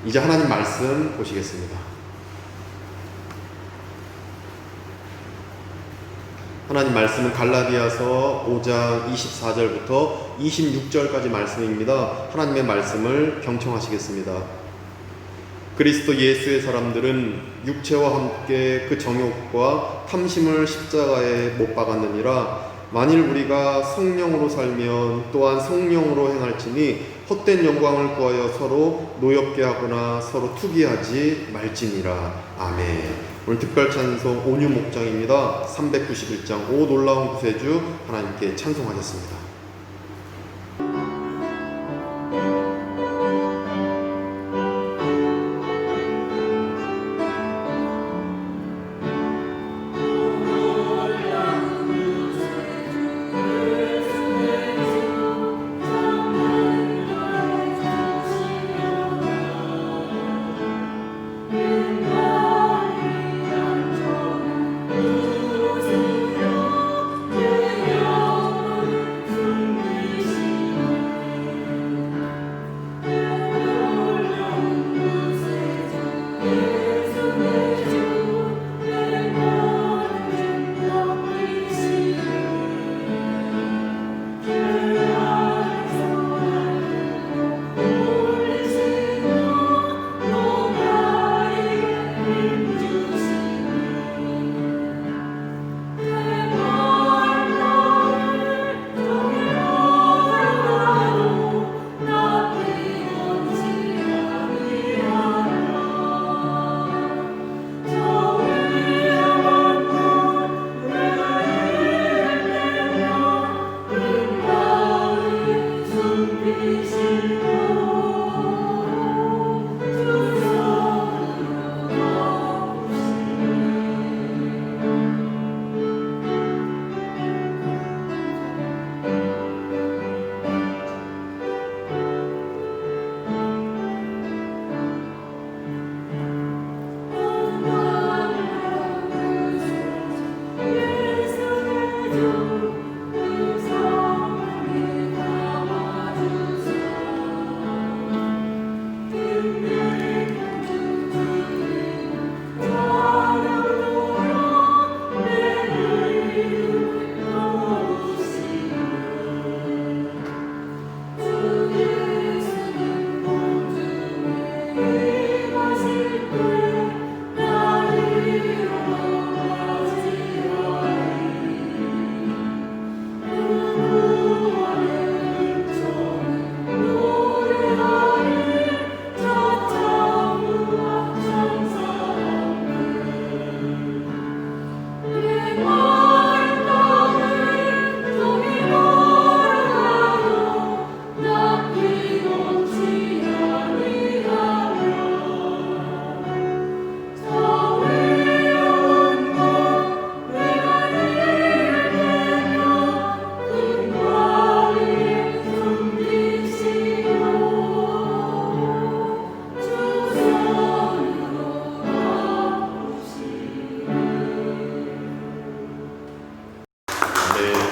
이제 하나님 말씀 보시겠습니다. 하나님 말씀은 갈라디아서 5장 24절부터 26절까지 말씀입니다. 하나님의 말씀을 경청하시겠습니다. 그리스도 예수의 사람들은 육체와 함께 그 정욕과 탐심을 십자가에 못 박았느니라. 만일 우리가 성령으로 살면 또한 성령으로 행할지니 헛된 영광을 구하여 서로 노엽게 하거나 서로 투기하지 말지니라. 아멘. 오늘 특별 찬송 온유 목장입니다. 391장 오 놀라운 구세주 하나님께 찬송하겠습니다.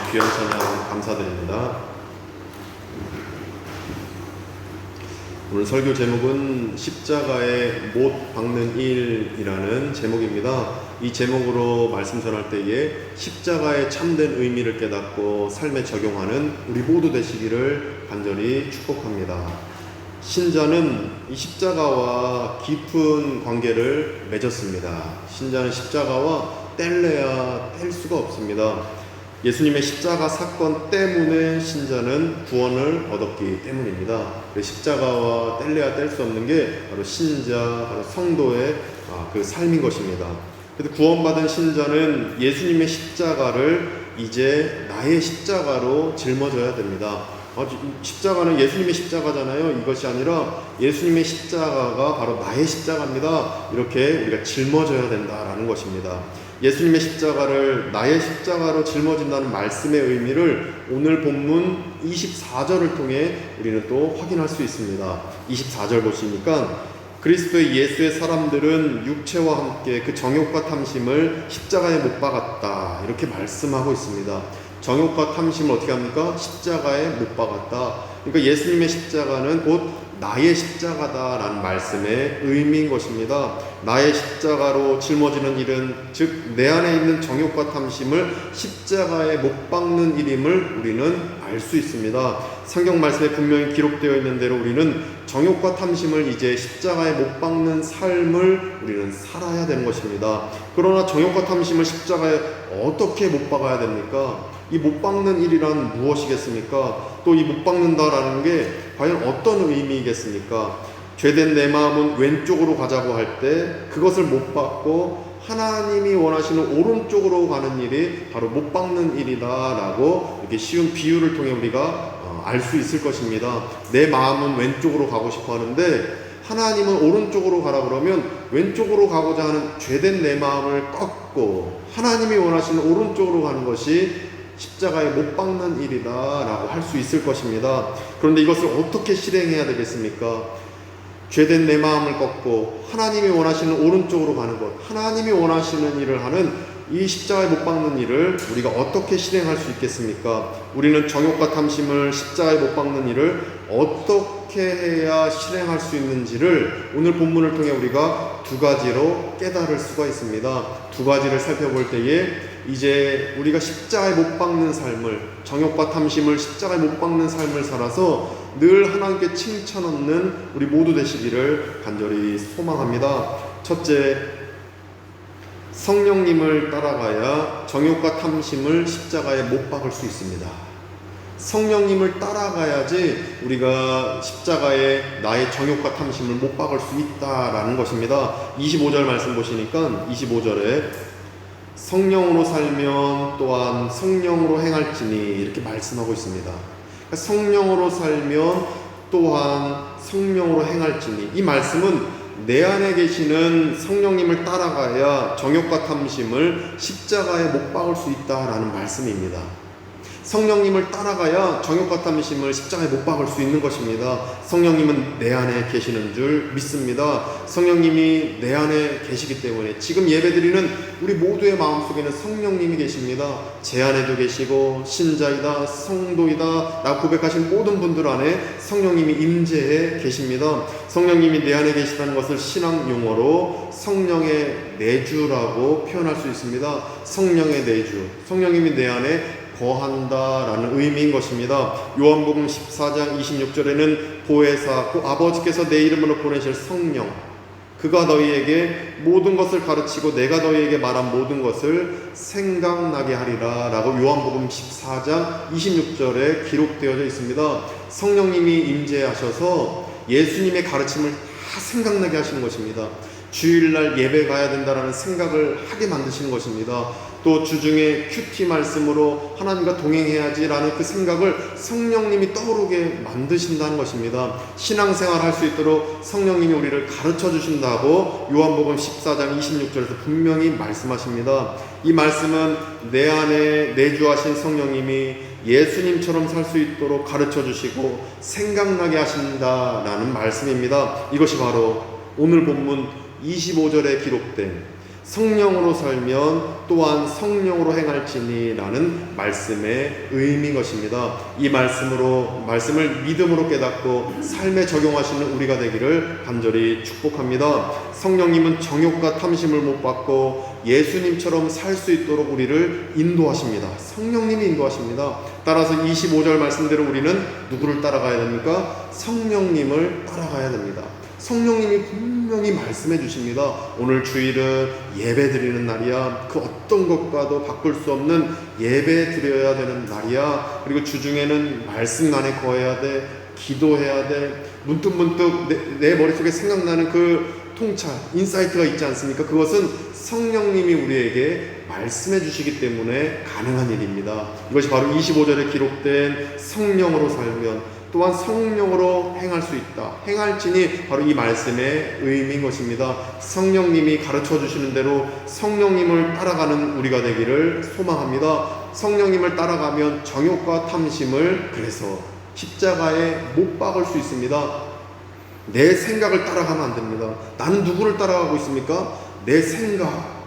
귀한 찬양 감사드립니다. 오늘 설교 제목은 십자가에 못 박는 일이라는 제목입니다. 이 제목으로 말씀 전할 때에 십자가의 참된 의미를 깨닫고 삶에 적용하는 우리 모두 되시기를 간절히 축복합니다. 신자는 이 십자가와 깊은 관계를 맺었습니다. 신자는 십자가와 뗄래야 뗄 수가 없습니다. 예수님의 십자가 사건 때문에 신자는 구원을 얻었기 때문입니다. 십자가와 뗄래야 뗄 수 없는 게 바로 신자, 바로 성도의 그 삶인 것입니다. 그래서 구원받은 신자는 예수님의 십자가를 이제 나의 십자가로 짊어져야 됩니다. 십자가는 예수님의 십자가잖아요. 이것이 아니라 예수님의 십자가가 바로 나의 십자가입니다. 이렇게 우리가 짊어져야 된다라는 것입니다. 예수님의 십자가를 나의 십자가로 짊어진다는 말씀의 의미를 오늘 본문 24절을 통해 우리는 또 확인할 수 있습니다. 24절 보시니까 그리스도의 예수의 사람들은 육체와 함께 그 정욕과 탐심을 십자가에 못 박았다 이렇게 말씀하고 있습니다. 정욕과 탐심을 어떻게 합니까? 십자가에 못 박았다. 그러니까 예수님의 십자가는 곧 나의 십자가다라는 말씀의 의미인 것입니다. 나의 십자가로 짊어지는 일은 즉 내 안에 있는 정욕과 탐심을 십자가에 못 박는 일임을 우리는 알 수 있습니다. 성경 말씀에 분명히 기록되어 있는 대로 우리는 정욕과 탐심을 이제 십자가에 못 박는 삶을 우리는 살아야 되는 것입니다. 그러나 정욕과 탐심을 십자가에 어떻게 못 박아야 됩니까? 이 못 박는 일이란 무엇이겠습니까? 또 이 못 박는다라는 게 과연 어떤 의미이겠습니까? 죄된 내 마음은 왼쪽으로 가자고 할 때 그것을 못 박고 하나님이 원하시는 오른쪽으로 가는 일이 바로 못 박는 일이다라고 이렇게 쉬운 비유를 통해 우리가 알 수 있을 것입니다. 내 마음은 왼쪽으로 가고 싶어 하는데 하나님은 오른쪽으로 가라 그러면 왼쪽으로 가고자 하는 죄된 내 마음을 꺾고 하나님이 원하시는 오른쪽으로 가는 것이 십자가에 못 박는 일이다 라고 할 수 있을 것입니다. 그런데 이것을 어떻게 실행해야 되겠습니까? 죄된 내 마음을 꺾고 하나님이 원하시는 오른쪽으로 가는 것, 하나님이 원하시는 일을 하는 이 십자가에 못 박는 일을 우리가 어떻게 실행할 수 있겠습니까? 우리는 정욕과 탐심을 십자가에 못 박는 일을 어떻게 해야 실행할 수 있는지를 오늘 본문을 통해 우리가 두 가지로 깨달을 수가 있습니다. 두 가지를 살펴볼 때에 이제 우리가 십자가에 못 박는 삶을, 정욕과 탐심을 십자가에 못 박는 삶을 살아서 늘 하나님께 칭찬 얻는 우리 모두 되시기를 간절히 소망합니다. 첫째, 성령님을 따라가야 정욕과 탐심을 십자가에 못 박을 수 있습니다. 성령님을 따라가야지 우리가 십자가에 나의 정욕과 탐심을 못 박을 수 있다라는 것입니다. 25절 말씀 보시니까 25절에 성령으로 살면 또한 성령으로 행할지니 이렇게 말씀하고 있습니다. 그러니까 성령으로 살면 또한 성령으로 행할지니, 이 말씀은 내 안에 계시는 성령님을 따라가야 정욕과 탐심을 십자가에 못 박을 수 있다라는 말씀입니다. 성령님을 따라가야 정욕과 탐심을 십자가에 못 박을 수 있는 것입니다. 성령님은 내 안에 계시는 줄 믿습니다. 성령님이 내 안에 계시기 때문에 지금 예배드리는 우리 모두의 마음속에는 성령님이 계십니다. 제 안에도 계시고 신자이다, 성도이다 라고 고백하신 모든 분들 안에 성령님이 임재해 계십니다. 성령님이 내 안에 계시다는 것을 신앙 용어로 성령의 내주라고 표현할 수 있습니다. 성령의 내주, 성령님이 내 안에 거한다라는 의미인 것입니다. 요한복음 14장 26절에는 보혜사, 그 아버지께서 내 이름으로 보내실 성령, 그가 너희에게 모든 것을 가르치고 내가 너희에게 말한 모든 것을 생각나게 하리라 라고 요한복음 14장 26절에 기록되어져 있습니다. 성령님이 임재하셔서 예수님의 가르침을 다 생각나게 하시는 것입니다. 주일날 예배 가야 된다라는 생각을 하게 만드시는 것입니다. 또 주중에 큐티 말씀으로 하나님과 동행해야지라는 그 생각을 성령님이 떠오르게 만드신다는 것입니다. 신앙생활 할 수 있도록 성령님이 우리를 가르쳐 주신다고 요한복음 14장 26절에서 분명히 말씀하십니다. 이 말씀은 내 안에 내주하신 성령님이 예수님처럼 살 수 있도록 가르쳐 주시고 생각나게 하신다라는 말씀입니다. 이것이 바로 오늘 본문 25절에 기록된 성령으로 살면 또한 성령으로 행할지니 라는 말씀의 의미인 것입니다. 이 말씀을 믿음으로 깨닫고 삶에 적용하시는 우리가 되기를 간절히 축복합니다. 성령님은 정욕과 탐심을 못 받고 예수님처럼 살 수 있도록 우리를 인도하십니다. 성령님이 인도하십니다. 따라서 25절 말씀대로 우리는 누구를 따라가야 됩니까? 성령님을 따라가야 됩니다. 성령님이 분명히 말씀해 주십니다. 오늘 주일은 예배 드리는 날이야. 그 어떤 것과도 바꿀 수 없는 예배 드려야 되는 날이야. 그리고 주중에는 말씀 안에 거해야 돼. 기도해야 돼. 문득문득 내 머릿속에 생각나는 그 통찰, 인사이트가 있지 않습니까? 그것은 성령님이 우리에게 말씀해 주시기 때문에 가능한 일입니다. 이것이 바로 25절에 기록된 성령으로 살면 또한 성령으로 행할 수 있다. 행할지니 바로 이 말씀의 의미인 것입니다. 성령님이 가르쳐 주시는 대로 성령님을 따라가는 우리가 되기를 소망합니다. 성령님을 따라가면 정욕과 탐심을 그래서 십자가에 못 박을 수 있습니다. 내 생각을 따라가면 안 됩니다. 나는 누구를 따라가고 있습니까? 내 생각.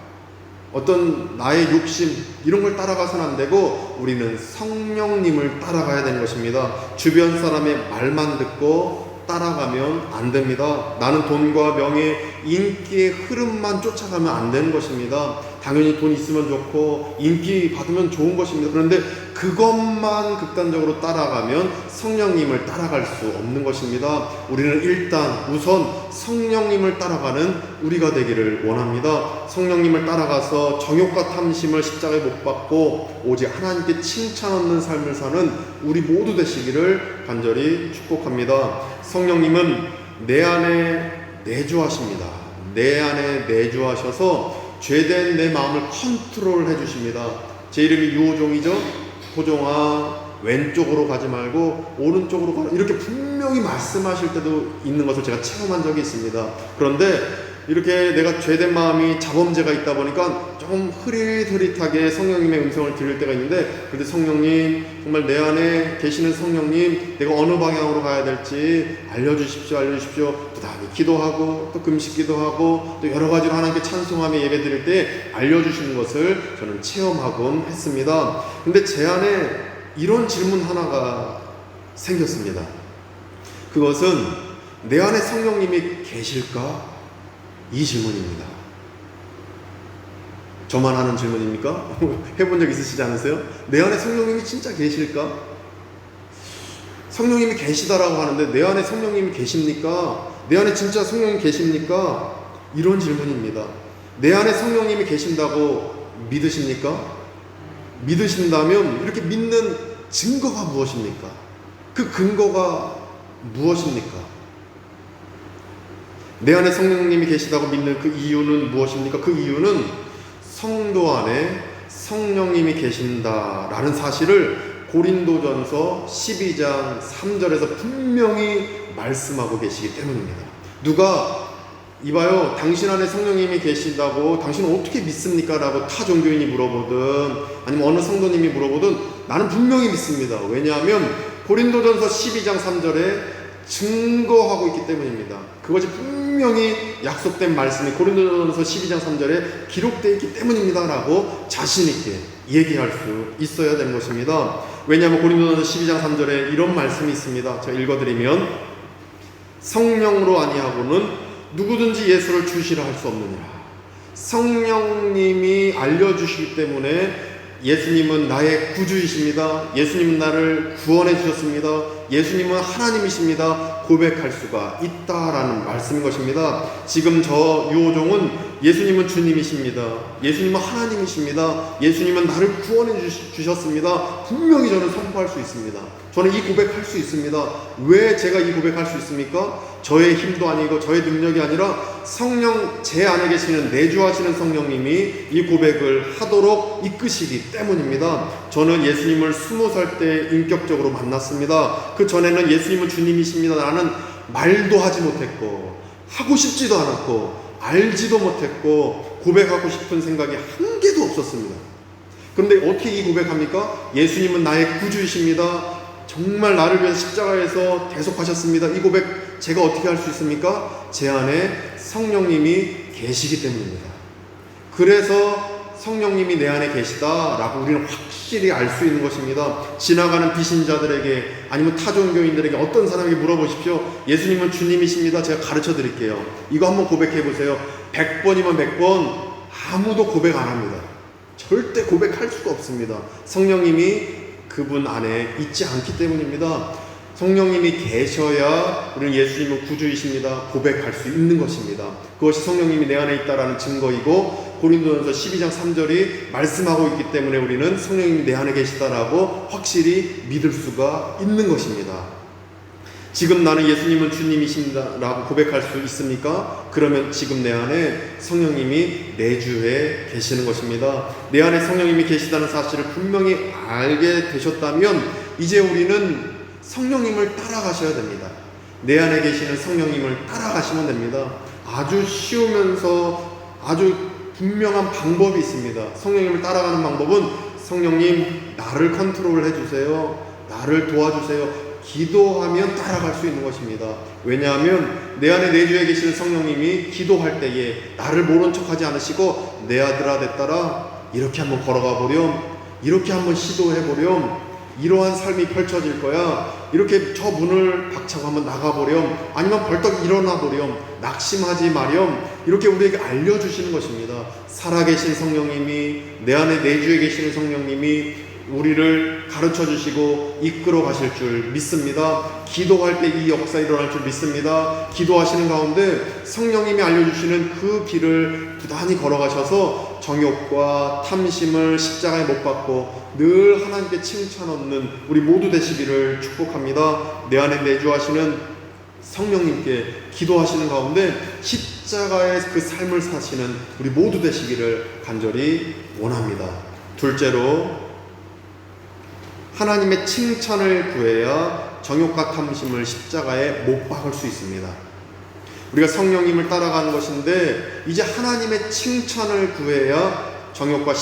어떤 나의 욕심 이런 걸 따라가서는 안 되고 우리는 성령님을 따라가야 되는 것입니다. 주변 사람의 말만 듣고 따라가면 안 됩니다. 나는 돈과 명예, 인기의 흐름만 쫓아가면 안 되는 것입니다. 당연히 돈 있으면 좋고 인기 받으면 좋은 것입니다. 그런데 그것만 극단적으로 따라가면 성령님을 따라갈 수 없는 것입니다. 우리는 일단 우선 성령님을 따라가는 우리가 되기를 원합니다. 성령님을 따라가서 정욕과 탐심을 십자가에 못 박고 오직 하나님께 칭찬 얻는 삶을 사는 우리 모두 되시기를 간절히 축복합니다. 성령님은 내 안에 내주하십니다. 내 안에 내주하셔서 죄된 내 마음을 컨트롤 해주십니다. 제 이름이 유호종이죠. 호종아, 왼쪽으로 가지 말고 오른쪽으로 가라, 이렇게 분명히 말씀하실 때도 있는 것을 제가 체험한 적이 있습니다. 그런데 이렇게 내가 죄된 마음이 자범죄가 있다 보니까 조금 흐릿흐릿하게 성령님의 음성을 들을 때가 있는데, 근데 성령님, 정말 내 안에 계시는 성령님, 내가 어느 방향으로 가야 될지 알려주십시오. 부단히 기도하고 또 금식기도 하고 또 여러 가지로 하나님께 찬송하며 예배 드릴 때 알려주시는 것을 저는 체험하곤 했습니다. 근데 제 안에 이런 질문 하나가 생겼습니다. 그것은 내 안에 성령님이 계실까? 이 질문입니다. 저만 하는 질문입니까? 해본 적 있으시지 않으세요? 내 안에 성령님이 진짜 계실까? 성령님이 계시다라고 하는데 내 안에 성령님이 계십니까? 내 안에 진짜 성령님이 계십니까? 이런 질문입니다. 내 안에 성령님이 계신다고 믿으십니까? 믿으신다면 이렇게 믿는 증거가 무엇입니까? 그 근거가 무엇입니까? 내 안에 성령님이 계시다고 믿는 그 이유는 무엇입니까? 그 이유는 성도 안에 성령님이 계신다라는 사실을 고린도전서 12장 3절에서 분명히 말씀하고 계시기 때문입니다. 누가 이봐요, 당신 안에 성령님이 계신다고 당신은 어떻게 믿습니까? 라고 타 종교인이 물어보든 아니면 어느 성도님이 물어보든 나는 분명히 믿습니다. 왜냐하면 고린도전서 12장 3절에 증거하고 있기 때문입니다. 그것이 분명히 약속된 말씀이 고린도전서 12장 3절에 기록되어 있기 때문입니다 라고 자신있게 얘기할 수 있어야 되는 것입니다. 왜냐하면 고린도전서 12장 3절에 이런 말씀이 있습니다. 제가 읽어드리면, 성령으로 아니하고는 누구든지 예수를 주시라 할 수 없느니라. 성령님이 알려주시기 때문에 예수님은 나의 구주이십니다. 예수님은 나를 구원해 주셨습니다. 예수님은 하나님이십니다. 고백할 수가 있다라는 말씀인 것입니다. 지금 저 유호종은 예수님은 주님이십니다. 예수님은 하나님이십니다. 예수님은 나를 구원해 주셨습니다. 분명히 저는 선포할 수 있습니다. 저는 이 고백할 수 있습니다. 왜 제가 이 고백할 수 있습니까? 저의 힘도 아니고 저의 능력이 아니라 성령, 제 안에 계시는 내주하시는 성령님이 이 고백을 하도록 이끄시기 때문입니다. 저는 예수님을 20살 때 인격적으로 만났습니다. 그 전에는 예수님은 주님이십니다 라는 말도 하지 못했고 하고 싶지도 않았고 알지도 못했고 고백하고 싶은 생각이 한 개도 없었습니다. 그런데 어떻게 이 고백합니까? 예수님은 나의 구주이십니다. 정말 나를 위해서 십자가에서 대속하셨습니다. 이 고백 제가 어떻게 할 수 있습니까? 제 안에 성령님이 계시기 때문입니다. 그래서 성령님이 내 안에 계시다라고 우리는 확실히 알 수 있는 것입니다. 지나가는 비신자들에게 아니면 타종교인들에게 어떤 사람에게 물어보십시오. 예수님은 주님이십니다. 제가 가르쳐 드릴게요. 이거 한번 고백해 보세요. 100번이면 100번 아무도 고백 안 합니다. 절대 고백할 수가 없습니다. 성령님이 그분 안에 있지 않기 때문입니다. 성령님이 계셔야 우리는 예수님은 구주이십니다 고백할 수 있는 것입니다. 그것이 성령님이 내 안에 있다라는 증거이고 고린도전서 12장 3절이 말씀하고 있기 때문에 우리는 성령님이 내 안에 계시다라고 확실히 믿을 수가 있는 것입니다. 지금 나는 예수님은 주님이십니다라고 고백할 수 있습니까? 그러면 지금 내 안에 성령님이 내주에 계시는 것입니다. 내 안에 성령님이 계시다는 사실을 분명히 알게 되셨다면 이제 우리는 성령님을 따라가셔야 됩니다. 내 안에 계시는 성령님을 따라가시면 됩니다. 아주 쉬우면서 아주 분명한 방법이 있습니다. 성령님을 따라가는 방법은 성령님 나를 컨트롤 해주세요. 나를 도와주세요. 기도하면 따라갈 수 있는 것입니다. 왜냐하면 내 안에 내주에 계시는 성령님이 기도할 때에 나를 모른 척하지 않으시고 내 아들아 내 딸아 이렇게 한번 걸어가 보렴, 이렇게 한번 시도해 보렴, 이러한 삶이 펼쳐질 거야, 이렇게 저 문을 박차고 한번 나가보렴, 아니면 벌떡 일어나 보렴, 낙심하지 마렴, 이렇게 우리에게 알려주시는 것입니다. 살아계신 성령님이, 내 안에 내주에 계시는 성령님이 우리를 가르쳐 주시고 이끌어 가실 줄 믿습니다. 기도할 때 이 역사 일어날 줄 믿습니다. 기도하시는 가운데 성령님이 알려주시는 그 길을 부단히 걸어가셔서 정욕과 탐심을 십자가에 못 박고 늘 하나님께 칭찬 얻는 우리 모두 되시기를 축복합니다. 내 안에 내주하시는 성령님께 기도하시는 가운데 십자가의 그 삶을 사시는 우리 모두 되시기를 간절히 원합니다. 둘째로, 하나님의 칭찬을 구해야 정욕과 탐심을 십자가에 못 박을 수 있습니다. 우리가 성령님을 따라가는 것인데 이제 하나님의 칭찬을 구해야 정욕과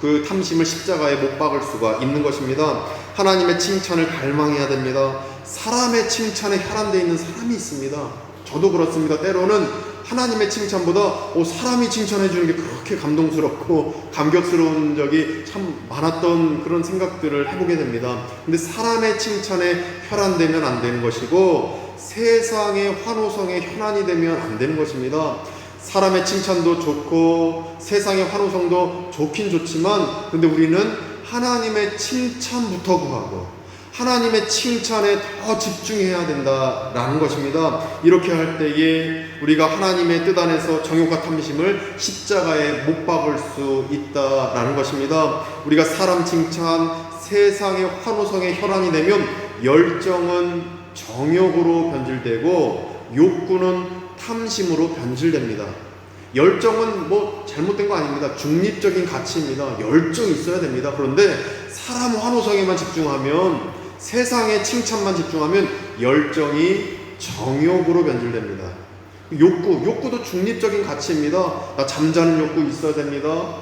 그 탐심을 십자가에 못 박을 수가 있는 것입니다. 하나님의 칭찬을 갈망해야 됩니다. 사람의 칭찬에 혈안되어 있는 사람이 있습니다. 저도 그렇습니다. 때로는 하나님의 칭찬보다 사람이 칭찬해 주는 게 그렇게 감동스럽고 감격스러운 적이 참 많았던 그런 생각들을 해보게 됩니다. 근데 사람의 칭찬에 혈안되면 안 되는 것이고 세상의 환호성에 혈안이 되면 안 되는 것입니다. 사람의 칭찬도 좋고 세상의 환호성도 좋긴 좋지만, 근데 우리는 하나님의 칭찬부터 구하고 하나님의 칭찬에 더 집중해야 된다라는 것입니다. 이렇게 할 때에 우리가 하나님의 뜻 안에서 정욕과 탐심을 십자가에 못 박을 수 있다라는 것입니다. 우리가 사람 칭찬, 세상의 환호성에 혈안이 되면 열정은 정욕으로 변질되고 욕구는 탐심으로 변질됩니다. 열정은 잘못된 거 아닙니다. 중립적인 가치입니다. 열정이 있어야 됩니다. 그런데 사람 환호성에만 집중하면, 세상의 칭찬만 집중하면 열정이 정욕으로 변질됩니다. 욕구도 중립적인 가치입니다. 나 잠자는 욕구 있어야 됩니다.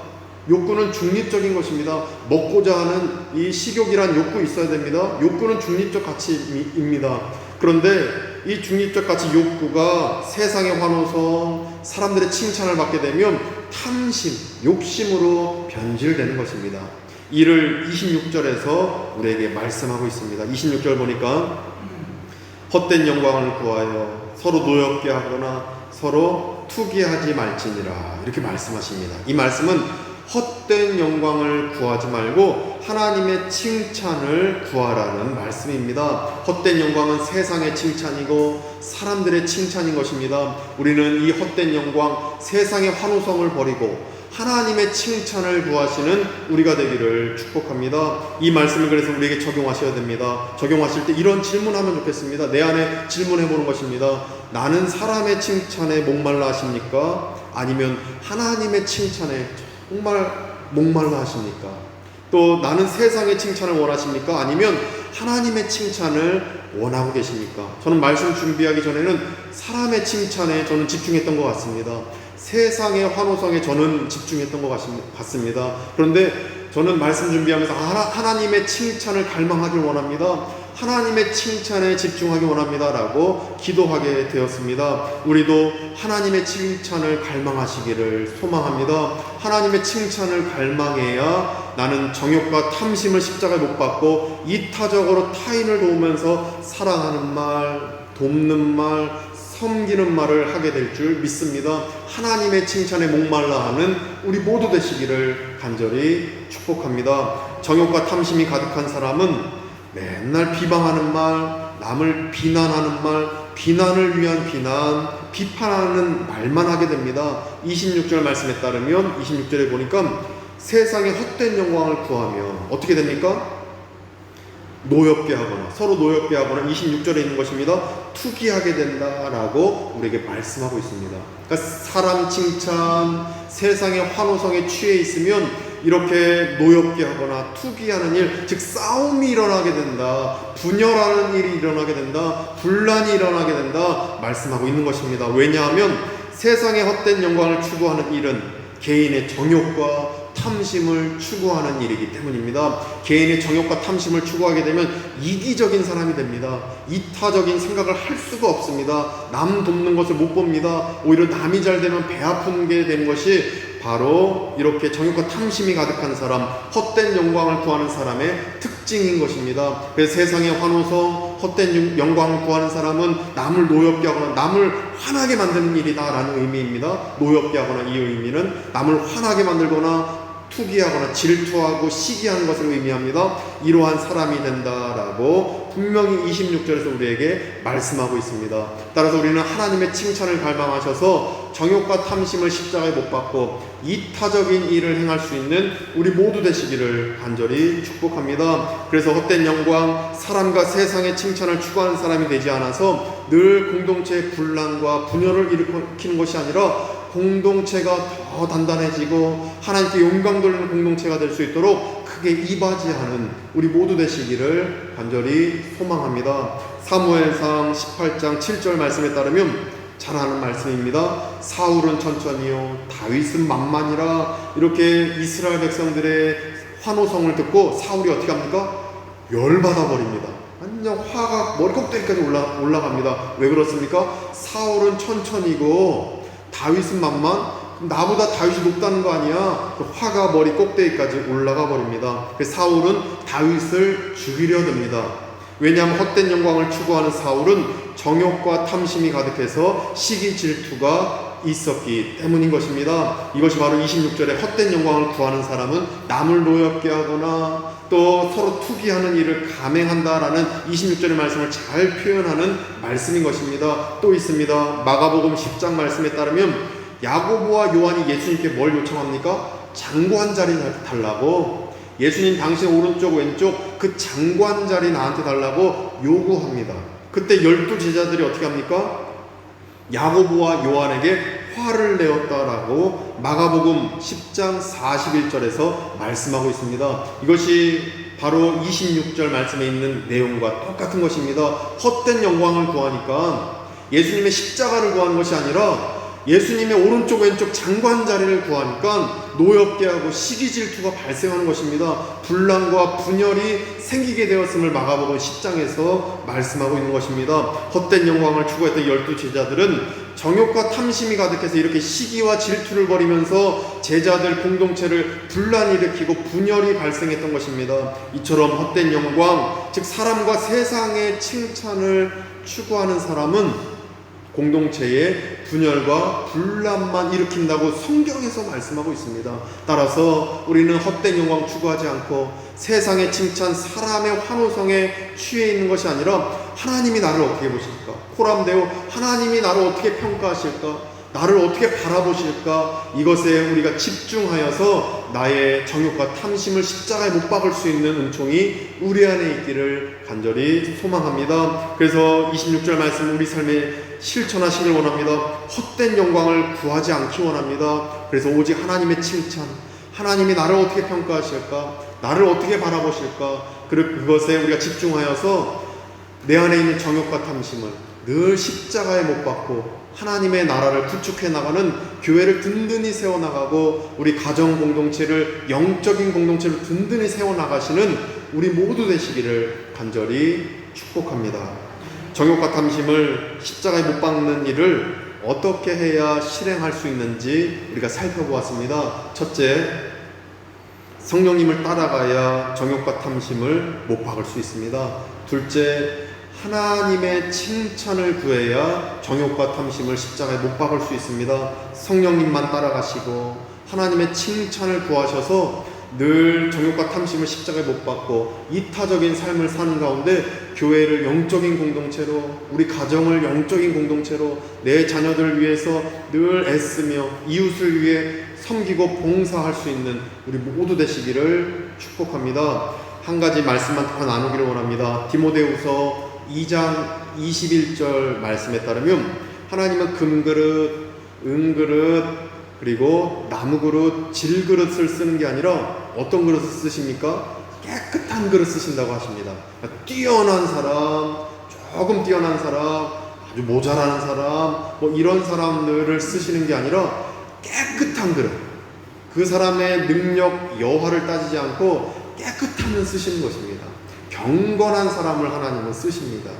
욕구는 중립적인 것입니다. 먹고자 하는 이 식욕이란 욕구 있어야 됩니다. 욕구는 중립적 가치입니다. 그런데 이 중립적 가치 욕구가 세상의 환호성, 사람들의 칭찬을 받게 되면 탐심, 욕심으로 변질되는 것입니다. 이를 26절에서 우리에게 말씀하고 있습니다. 26절 보니까 헛된 영광을 구하여 서로 노엽게 하거나 서로 투기하지 말지니라, 이렇게 말씀하십니다. 이 말씀은 헛된 영광을 구하지 말고 하나님의 칭찬을 구하라는 말씀입니다. 헛된 영광은 세상의 칭찬이고 사람들의 칭찬인 것입니다. 우리는 이 헛된 영광, 세상의 환호성을 버리고 하나님의 칭찬을 구하시는 우리가 되기를 축복합니다. 이 말씀을 그래서 우리에게 적용하셔야 됩니다. 적용하실 때 이런 질문하면 좋겠습니다. 내 안에 질문해보는 것입니다. 나는 사람의 칭찬에 목말라 하십니까? 아니면 하나님의 칭찬에 정말 목말라 하십니까? 또 나는 세상의 칭찬을 원하십니까? 아니면 하나님의 칭찬을 원하고 계십니까? 저는 말씀 준비하기 전에는 사람의 칭찬에 저는 집중했던 것 같습니다. 세상의 환호성에 저는 집중했던 것 같습니다. 그런데 저는 말씀 준비하면서 하나님의 칭찬을 갈망하길 원합니다. 하나님의 칭찬에 집중하기 원합니다 라고 기도하게 되었습니다. 우리도 하나님의 칭찬을 갈망하시기를 소망합니다. 하나님의 칭찬을 갈망해야 나는 정욕과 탐심을 십자가에 못 박고 이타적으로 타인을 도우면서 사랑하는 말, 돕는 말, 섬기는 말을 하게 될 줄 믿습니다. 하나님의 칭찬에 목말라 하는 우리 모두 되시기를 간절히 축복합니다. 정욕과 탐심이 가득한 사람은 맨날 비방하는 말, 남을 비난하는 말, 비난을 위한 비난, 비판하는 말만 하게 됩니다. 26절 말씀에 따르면 26절에 보니까 세상의 헛된 영광을 구하면 어떻게 됩니까? 노엽게 하거나 서로 노엽게 하거나 26절에 있는 것입니다. 투기하게 된다라고 우리에게 말씀하고 있습니다. 그러니까 사람 칭찬, 세상의 환호성에 취해 있으면 이렇게 노엽게 하거나 투기하는 일, 즉 싸움이 일어나게 된다, 분열하는 일이 일어나게 된다, 분란이 일어나게 된다 말씀하고 있는 것입니다. 왜냐하면 세상의 헛된 영광을 추구하는 일은 개인의 정욕과 탐심을 추구하는 일이기 때문입니다. 개인의 정욕과 탐심을 추구하게 되면 이기적인 사람이 됩니다. 이타적인 생각을 할 수가 없습니다. 남 돕는 것을 못 봅니다. 오히려 남이 잘 되면 배 아픈 게 되는 것이 바로 이렇게 정욕과 탐심이 가득한 사람, 헛된 영광을 구하는 사람의 특징인 것입니다. 그래서 세상의 환호성, 헛된 영광을 구하는 사람은 남을 노엽게 하거나 남을 화나게 만드는 일이다라는 의미입니다. 노엽게 하거나 이 의미는 남을 화나게 만들거나 투기하거나 질투하고 시기하는 것을 의미합니다. 이러한 사람이 된다라고 분명히 26절에서 우리에게 말씀하고 있습니다. 따라서 우리는 하나님의 칭찬을 갈망하셔서 정욕과 탐심을 십자가에 못 박고 이타적인 일을 행할 수 있는 우리 모두 되시기를 간절히 축복합니다. 그래서 헛된 영광, 사람과 세상의 칭찬을 추구하는 사람이 되지 않아서 늘 공동체의 분란과 분열을 일으키는 것이 아니라 공동체가 더 단단해지고 하나님께 영광 돌리는 공동체가 될 수 있도록 크게 이바지하는 우리 모두 되시기를 간절히 소망합니다. 사무엘상 18장 7절 말씀에 따르면 잘 아는 말씀입니다. 사울은 천천히요 다윗은 만만이라. 이렇게 이스라엘 백성들의 환호성을 듣고 사울이 어떻게 합니까? 열받아 버립니다. 완전 화가 머리 꼭대기까지 올라갑니다. 왜 그렇습니까? 사울은 천천히고 다윗은 만만? 나보다 다윗이 높다는 거 아니야? 그 화가 머리 꼭대기까지 올라가 버립니다. 사울은 다윗을 죽이려 듭니다. 왜냐하면 헛된 영광을 추구하는 사울은 정욕과 탐심이 가득해서 시기 질투가 있었기 때문인 것입니다. 이것이 바로 26절에 헛된 영광을 구하는 사람은 남을 노엽게 하거나 또 서로 투기하는 일을 감행한다라는 26절의 말씀을 잘 표현하는 말씀인 것입니다. 또 있습니다. 마가복음 10장 말씀에 따르면 야고보와 요한이 예수님께 뭘 요청합니까? 장구 한 자리 달라고. 예수님 당신 오른쪽 왼쪽 그 장구 한 자리 나한테 달라고 요구합니다. 그때 12제자들이 어떻게 합니까? 야고보와 요한에게 화를 내었다라고 마가복음 10장 41절에서 말씀하고 있습니다. 이것이 바로 26절 말씀에 있는 내용과 똑같은 것입니다. 헛된 영광을 구하니까 예수님의 십자가를 구하는 것이 아니라 예수님의 오른쪽 왼쪽 장구 한 자리를 구하니까 노엽게 하고 시기 질투가 발생하는 것입니다. 분란과 분열이 생기게 되었음을 마가복음 10장에서 말씀하고 있는 것입니다. 헛된 영광을 추구했던 12제자들은 정욕과 탐심이 가득해서 이렇게 시기와 질투를 벌이면서 제자들 공동체를 분란이 일으키고 분열이 발생했던 것입니다. 이처럼 헛된 영광, 즉 사람과 세상의 칭찬을 추구하는 사람은 공동체의 분열과 분란만 일으킨다고 성경에서 말씀하고 있습니다. 따라서 우리는 헛된 영광 추구하지 않고 세상의 칭찬, 사람의 환호성에 취해 있는 것이 아니라 하나님이 나를 어떻게 보실까? 코람데오, 하나님이 나를 어떻게 평가하실까? 나를 어떻게 바라보실까? 이것에 우리가 집중하여서 나의 정욕과 탐심을 십자가에 못 박을 수 있는 은총이 우리 안에 있기를 간절히 소망합니다. 그래서 26절 말씀 우리 삶에 실천하시길 원합니다. 헛된 영광을 구하지 않기 원합니다. 그래서 오직 하나님의 칭찬, 하나님이 나를 어떻게 평가하실까? 나를 어떻게 바라보실까? 그것에 우리가 집중하여서 내 안에 있는 정욕과 탐심을 늘 십자가에 못 박고 하나님의 나라를 구축해 나가는 교회를 든든히 세워나가고 우리 가정 공동체를 영적인 공동체로 든든히 세워나가시는 우리 모두 되시기를 간절히 축복합니다. 정욕과 탐심을 십자가에 못 박는 일을 어떻게 해야 실행할 수 있는지 우리가 살펴보았습니다. 첫째, 성령님을 따라가야 정욕과 탐심을 못 박을 수 있습니다. 둘째, 하나님의 칭찬을 구해야 정욕과 탐심을 십자가에 못 박을 수 있습니다. 성령님만 따라가시고 하나님의 칭찬을 구하셔서 늘 정욕과 탐심을 십자가에 못 박고 이타적인 삶을 사는 가운데 교회를 영적인 공동체로, 우리 가정을 영적인 공동체로, 내 자녀들을 위해서 늘 애쓰며 이웃을 위해 섬기고 봉사할 수 있는 우리 모두 되시기를 축복합니다. 한 가지 말씀만 더 나누기를 원합니다. 디모데후서 2장 21절 말씀에 따르면 하나님은 금그릇, 은그릇, 그리고 나무그릇, 질그릇을 쓰는 게 아니라 어떤 그릇을 쓰십니까? 깨끗한 그릇 쓰신다고 하십니다. 뛰어난 사람, 조금 뛰어난 사람, 아주 모자라는 사람, 이런 사람들을 쓰시는 게 아니라 깨끗한 그릇, 그 사람의 능력 여하를 따지지 않고 깨끗하면 쓰시는 것입니다. 경건한 사람을 하나님은 쓰십니다.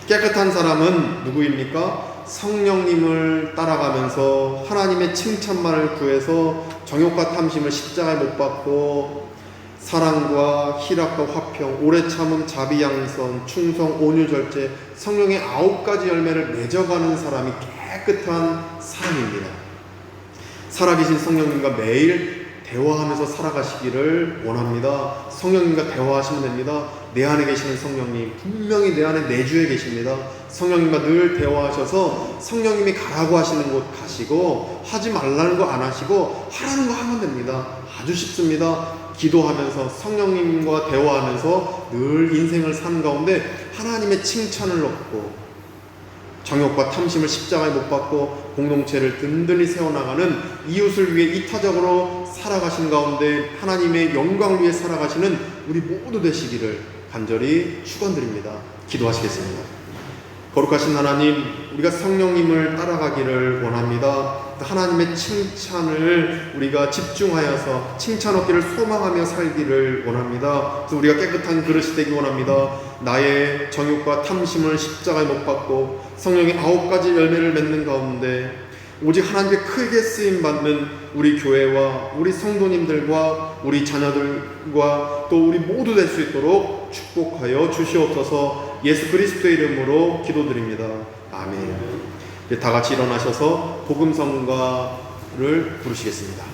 깨끗한 사람은 누구입니까? 성령님을 따라가면서 하나님의 칭찬만을 구해서 정욕과 탐심을 십자가에 못 박고 사랑과 희락과 화평, 오래 참음, 자비, 양선, 충성, 온유, 절제, 성령의 9가지 열매를 맺어가는 사람이 깨끗한 사람입니다. 살아계신 성령님과 매일 대화하면서 살아가시기를 원합니다. 성령님과 대화하시면 됩니다. 내 안에 계시는 성령님, 분명히 내 안에 내주에 계십니다. 성령님과 늘 대화하셔서 성령님이 가라고 하시는 곳 가시고, 하지 말라는 거 안 하시고 하라는 거 하면 됩니다. 아주 쉽습니다. 기도하면서 성령님과 대화하면서 늘 인생을 사는 가운데 하나님의 칭찬을 얻고 정욕과 탐심을 십자가에 못 박고 공동체를 든든히 세워나가는, 이웃을 위해 이타적으로 살아가신 가운데 하나님의 영광을 위해 살아가시는 우리 모두 되시기를 간절히 축원드립니다. 기도하시겠습니다. 거룩하신 하나님, 우리가 성령님을 따라가기를 원합니다. 하나님의 칭찬을 우리가 집중하여서 칭찬 얻기를 소망하며 살기를 원합니다. 그래서 우리가 깨끗한 그릇이 되기 원합니다. 나의 정욕과 탐심을 십자가에 못 박고 성령의 9가지 열매를 맺는 가운데 오직 하나님께 크게 쓰임받는 우리 교회와 우리 성도님들과 우리 자녀들과 또 우리 모두 될 수 있도록 축복하여 주시옵소서. 예수 그리스도의 이름으로 기도드립니다. 아멘. 다 같이 일어나셔서 복음성가를 부르시겠습니다.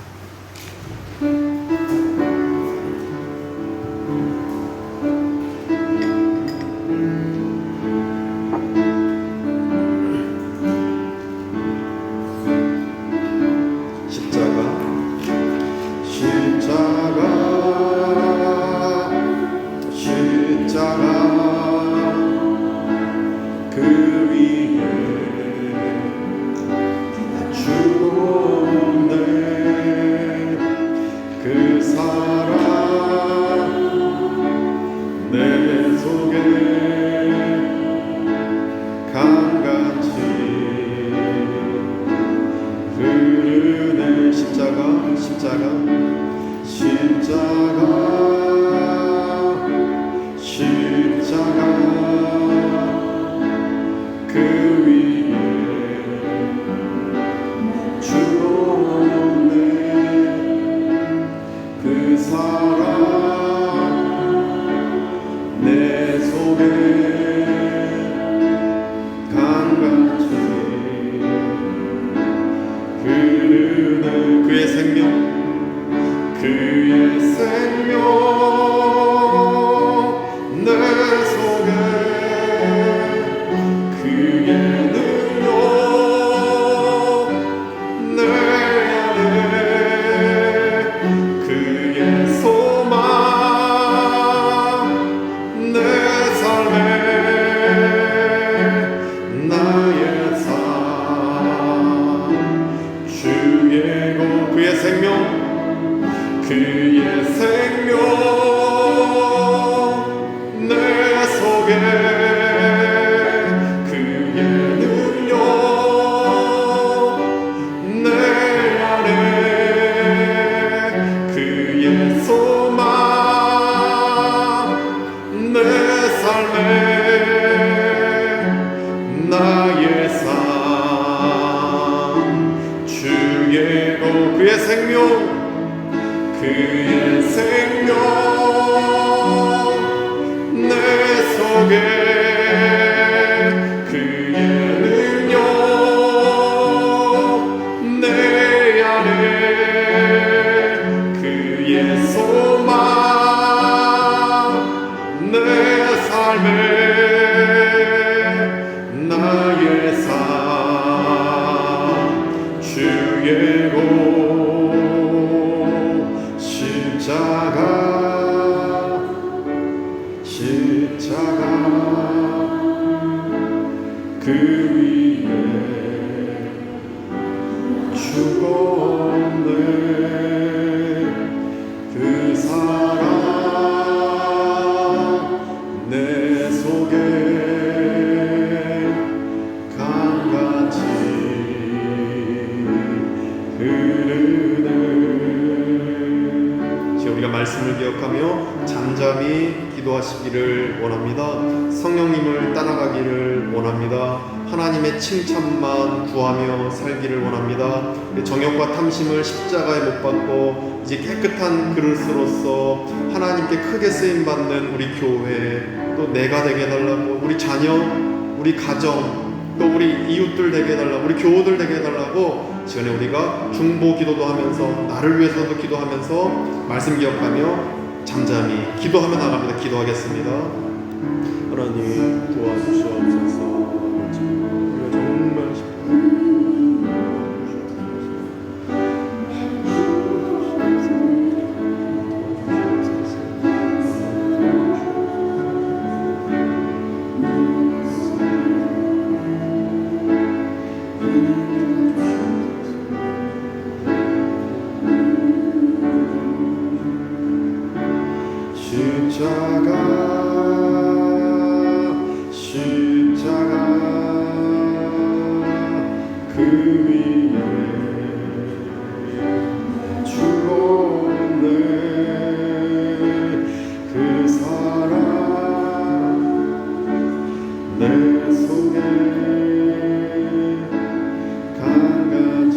흐르는 말씀을 기억하며 잠잠히 기도하시기를 원합니다. 성령님을 따라가기를 원합니다. 하나님의 칭찬만 구하며 살기를 원합니다. 정욕과 탐심을 십자가에 못 박고 이제 깨끗한 그릇으로서 하나님께 크게 쓰임받는 우리 교회, 또 내가 되게 해달라고, 우리 자녀, 우리 가정, 또 우리 이웃들 되게 해달라고, 우리 교우들 되게 해달라고 시간에 우리가 중보 기도도 하면서 나를 위해서도 기도하면서 말씀 기억하며 잠잠히 기도하며 나갑니다. 기도하겠습니다. 하나님 도와주시옵소서. 우리가 정말 십자가 그 위에 죽었네. 그 사랑 내 속에 강같이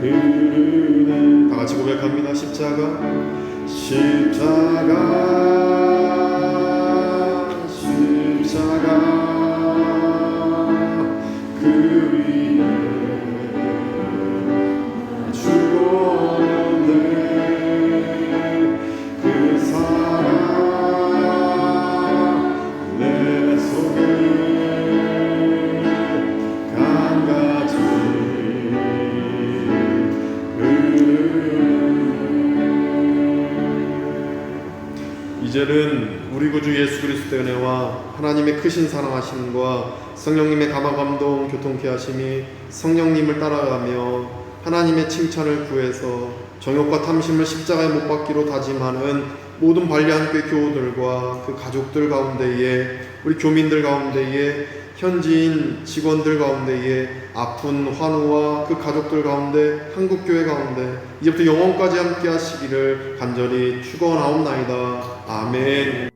흐르네. 다같이 고백합니다. 십자가 그 위에 죽었네. 그 사랑 내 속에 강같이 이제는 우리 구주 예수 그리스도의 은혜와 하나님의 크신 사랑하심과 성령님의 감화감동 교통케 하심이 성령님을 따라가며 하나님의 칭찬을 구해서 정욕과 탐심을 십자가에 못 박기로 다짐하는 모든 발리안교회 교우들과 그 가족들 가운데에, 우리 교민들 가운데에, 현지인 직원들 가운데에, 아픈 환우와 그 가족들 가운데, 한국교회 가운데 이제부터 영원까지 함께 하시기를 간절히 축원하옵나이다. 아멘.